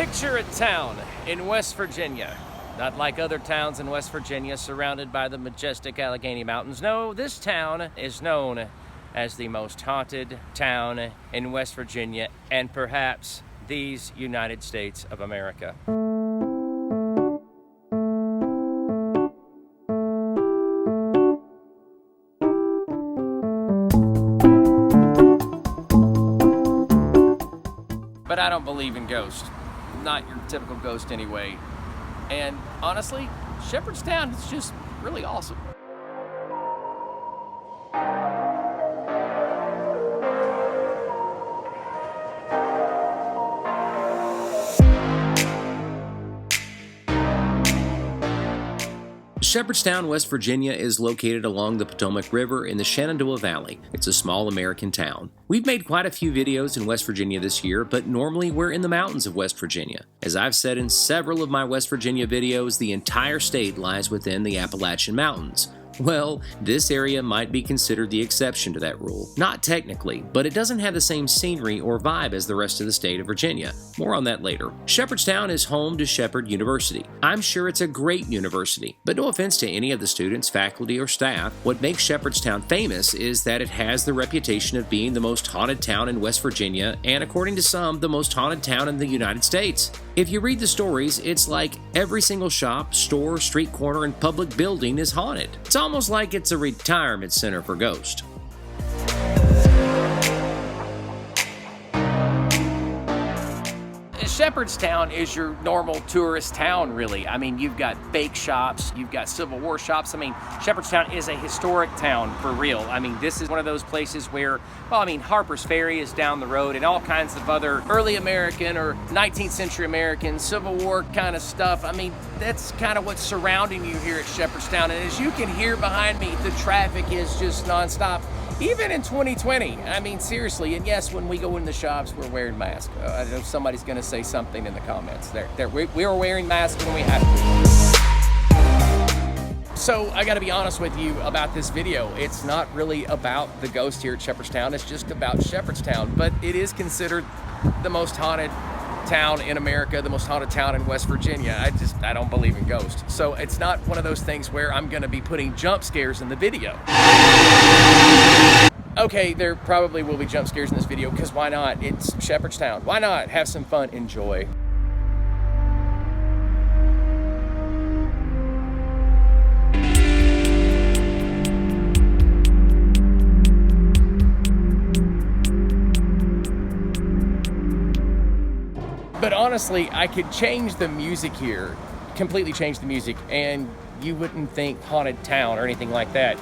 Picture a town in West Virginia. Not like other towns in West Virginia surrounded by the majestic Allegheny Mountains. No, this town is known as the most haunted town in West Virginia and perhaps these United States of America. But I don't believe in ghosts. Not your typical ghost anyway. And honestly, Shepherdstown is just really awesome. Shepherdstown, West Virginia is located along the Potomac River in the Shenandoah Valley. It's a small American town. We've made quite a few videos in West Virginia this year, but normally we're in the mountains of West Virginia. As I've said in several of my West Virginia videos, the entire state lies within the Appalachian Mountains. Well, this area might be considered the exception to that rule. Not technically, but it doesn't have the same scenery or vibe as the rest of the state of Virginia. More on that later. Shepherdstown is home to Shepherd University. I'm sure it's a great university, but no offense to any of the students, faculty, or staff. What makes Shepherdstown famous is that it has the reputation of being the most haunted town in West Virginia and, according to some, the most haunted town in the United States. If you read the stories, it's like every single shop, store, street corner, and public building is haunted. It's almost like it's a retirement center for ghosts. Shepherdstown is your normal tourist town, really. I mean, you've got bake shops, you've got Civil War shops. I mean, Shepherdstown is a historic town for real. I mean, this is one of those places where, well, I mean, Harper's Ferry is down the road and all kinds of other early American or 19th century American Civil War kind of stuff. I mean, that's kind of what's surrounding you here at Shepherdstown. And as you can hear behind me, the traffic is just nonstop. Even in 2020, I mean, seriously, and yes, when we go in the shops, we're wearing masks. I know somebody's going to say something in the comments. We are wearing masks when we have to. So I got to be honest with you about this video. It's not really about the ghost here at Shepherdstown. It's just about Shepherdstown, but it is considered the most haunted town in America, the most haunted town in West Virginia. I don't believe in ghosts. So it's not one of those things where I'm going to be putting jump scares in the video. Okay, there probably will be jump scares in this video, because why not? It's Shepherdstown. Why not? Have some fun, enjoy. But honestly, I could change the music here, completely change the music, and you wouldn't think haunted town or anything like that.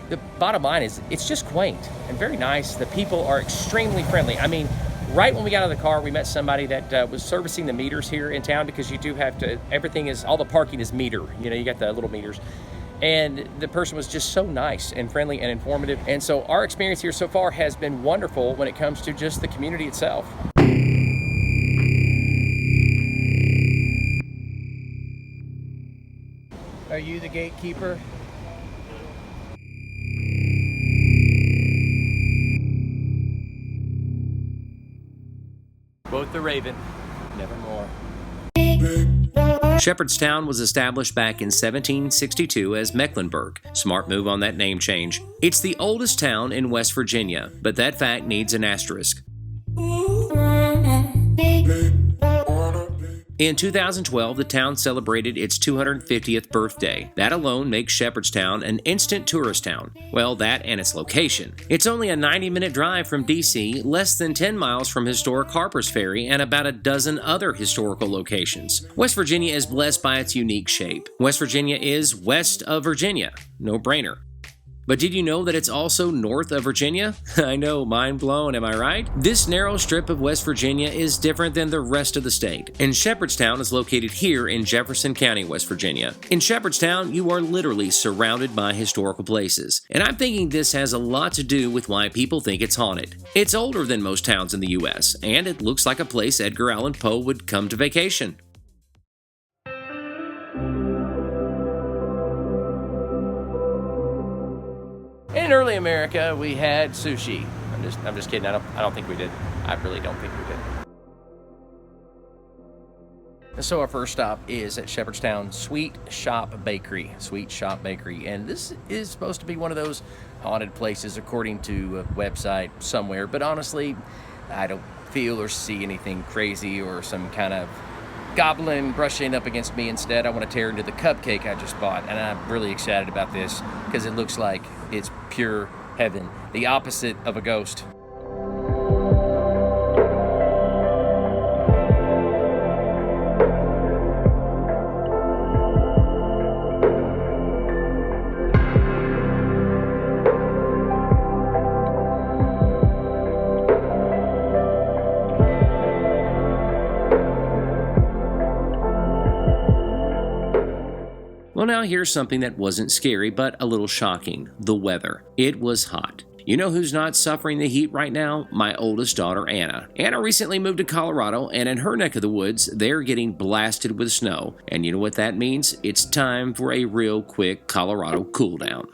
The bottom line is, it's just quaint and very nice. The people are extremely friendly. I mean, right when we got out of the car, we met somebody that was servicing the meters here in town, because you do have to, all the parking is meter. You know, you got the little meters. And the person was just so nice and friendly and informative. And so our experience here so far has been wonderful when it comes to just the community itself. Are you the gatekeeper? Quote the Raven, nevermore. Shepherdstown was established back in 1762 as Mecklenburg. Smart move on that name change. It's the oldest town in West Virginia, but that fact needs an asterisk. In 2012, the town celebrated its 250th birthday. That alone makes Shepherdstown an instant tourist town. Well, that and its location. It's only a 90-minute drive from D.C., less than 10 miles from historic Harper's Ferry, and about a dozen other historical locations. West Virginia is blessed by its unique shape. West Virginia is west of Virginia. No brainer. But did you know that it's also north of Virginia? I know, mind blown, am I right? This narrow strip of West Virginia is different than the rest of the state, and Shepherdstown is located here in Jefferson County, West Virginia. In Shepherdstown, you are literally surrounded by historical places, and I'm thinking this has a lot to do with why people think it's haunted. It's older than most towns in the U.S., and it looks like a place Edgar Allan Poe would come to vacation. in early America, we had sushi. I'm just kidding. I don't think we did. I really don't think we did. So our first stop is at Shepherdstown Sweet Shop Bakery. Sweet Shop Bakery. And this is supposed to be one of those haunted places according to a website somewhere. But honestly, I don't feel or see anything crazy or some kind of goblin brushing up against me. Instead, I want to tear into the cupcake I just bought. And I'm really excited about this because it looks like it's pure heaven. The opposite of a ghost. Well, now here's something that wasn't scary, but a little shocking. The weather. It was hot. You know who's not suffering the heat right now? My oldest daughter, Anna. Anna recently moved to Colorado, and in her neck of the woods, they're getting blasted with snow. And you know what that means? It's time for a real quick Colorado cool down.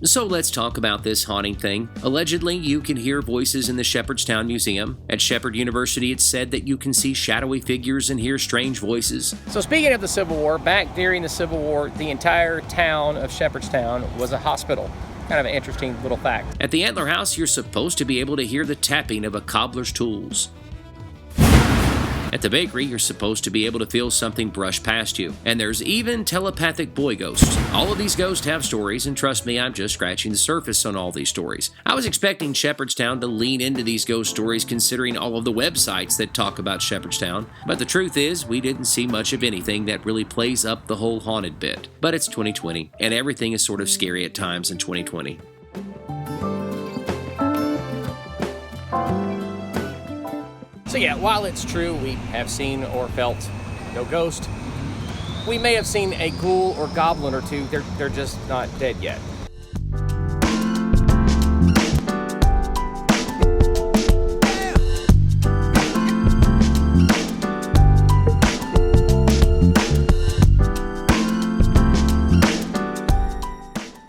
So let's talk about this haunting thing. Allegedly, you can hear voices in the Shepherdstown Museum. At Shepherd University, it's said that you can see shadowy figures and hear strange voices. So speaking of the Civil War, back during the Civil War, the entire town of Shepherdstown was a hospital. Kind of an interesting little fact. At the Antler House, you're supposed to be able to hear the tapping of a cobbler's tools. At the bakery, you're supposed to be able to feel something brush past you. And there's even telepathic boy ghosts. All of these ghosts have stories, and trust me, I'm just scratching the surface on all these stories. I was expecting Shepherdstown to lean into these ghost stories considering all of the websites that talk about Shepherdstown. But the truth is, we didn't see much of anything that really plays up the whole haunted bit. But it's 2020, and everything is sort of scary at times in 2020. So yeah, while it's true we have seen or felt no ghost, we may have seen a ghoul or goblin or two. They're just not dead yet.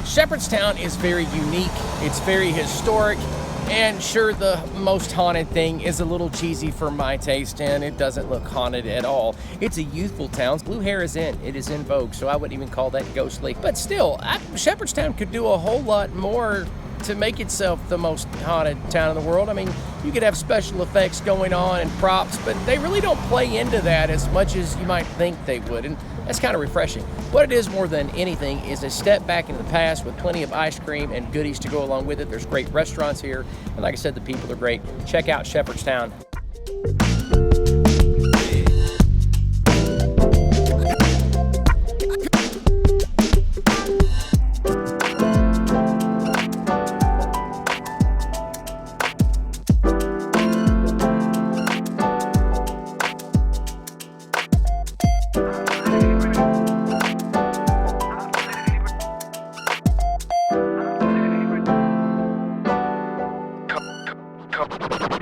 Shepherdstown is very unique. It's very historic. And sure, the most haunted thing is a little cheesy for my taste, and it doesn't look haunted at all. It's a youthful town. Blue hair is in. It is in vogue, so I wouldn't even call that ghostly. But still, Shepherdstown could do a whole lot more to make itself the most haunted town in the world. I mean, you could have special effects going on and props, but they really don't play into that as much as you might think they would, and that's kind of refreshing. What it is more than anything is a step back into the past with plenty of ice cream and goodies to go along with it. There's great restaurants here, and like I said, the people are great. Check out Shepherdstown. come.